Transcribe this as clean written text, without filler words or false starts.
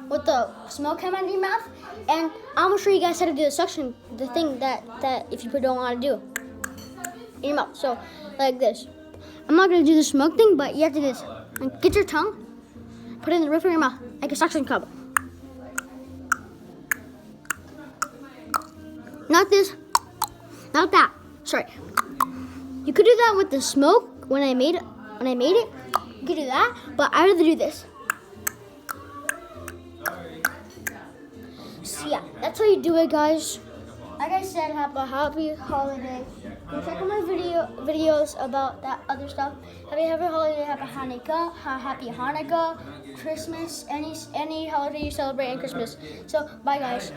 with the smoke coming out of your mouth, and I'm gonna show you guys how to do the suction, the thing that if you don't want to do in your mouth. So like this. I'm not gonna do the smoke thing, but you have to do this. And get your tongue, put it in the roof of your mouth like a suction cup. Not this, not that. Sorry. You could do that with the smoke when I made it. You could do that, but I'd rather do this. So yeah, that's how you do it, guys. Like I said, have a happy holiday. Go check out my videos about that other stuff. Happy holiday, happy Hanukkah, Christmas, any holiday you celebrate, and Christmas. So bye, guys.